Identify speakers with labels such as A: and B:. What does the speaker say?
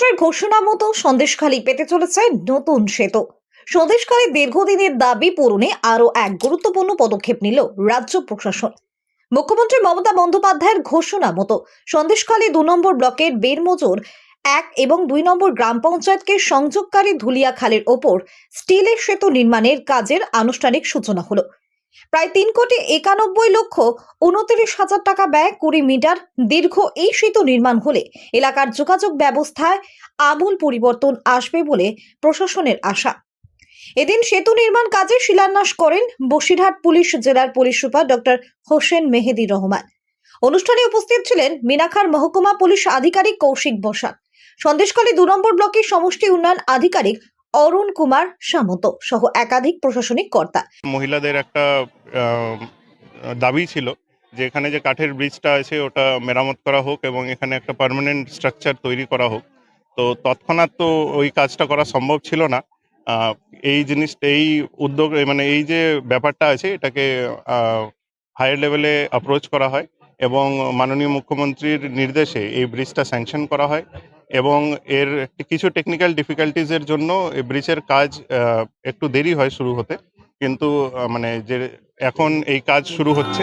A: মুখ্যমন্ত্রীর ঘোষণা মতো সন্দেশখালী পেতে চলেছে নতুন সেতু। সন্দেশখালী দীর্ঘদিনের দাবি পূরণে আরও এক গুরুত্বপূর্ণ পদক্ষেপ নিল রাজ্য প্রশাসন। মুখ্যমন্ত্রী মমতা বন্দ্যোপাধ্যায়ের ঘোষণা মতো সন্দেশখালী ২ নম্বর ব্লকের বেরমজুর ১ এবং ২ নম্বর গ্রাম পঞ্চায়েতকে সংযোগকারী ধুলিয়া খালের ওপর স্টিলের সেতু নির্মাণের কাজের আনুষ্ঠানিক সূচনা হলো। প্রায় ৩,৯১,২৯,০০০ টাকা ব্যয় ২০ মিটার দীর্ঘ এই সেতু নির্মাণ হলে এলাকার যোগাযোগ ব্যবস্থায় আমূল পরিবর্তন আসবে বলে প্রশাসনের আশা। এদিন সেতু নির্মাণ কাজে শিলান্যাস করেন বসিরহাট পুলিশ জেলার পুলিশ সুপার ডক্টর হোসেন মেহেদি রহমান। অনুষ্ঠানে উপস্থিত ছিলেন মিনাখার মহকুমা পুলিশ আধিকারিক কৌশিক বসাক, সন্দেশখালী ২ নম্বর ব্লকের সমষ্টি উন্নয়ন আধিকারিক অরুণ কুমার সামন্ত সহ একাধিক প্রশাসনিক কর্তা।
B: মহিলাদের একটা দাবি ছিল যে এখানে যে কাঠের ব্রিজটা আছে ওটা মেরামত করা হোক এবং এখানে একটা পার্মানেন্ট স্ট্রাকচার তৈরি করা হোক। তো তৎক্ষণাৎ তো ওই কাজটা করা সম্ভব ছিল না। এই উদ্যোগ মানে এই যে ব্যাপারটা আছে এটাকে হায়ার লেভেলে অ্যাপ্রোচ করা হয় এবং মাননীয় মুখ্যমন্ত্রীর নির্দেশে এই ব্রিজটা স্যাংশন করা হয় এবং এর কিছু টেকনিক্যাল ডিফিকাল্টিজের জন্য এই ব্রিজের কাজ একটু দেরি হয় শুরু হতে, কিন্তু মানে যে এখন এই কাজ শুরু হচ্ছে।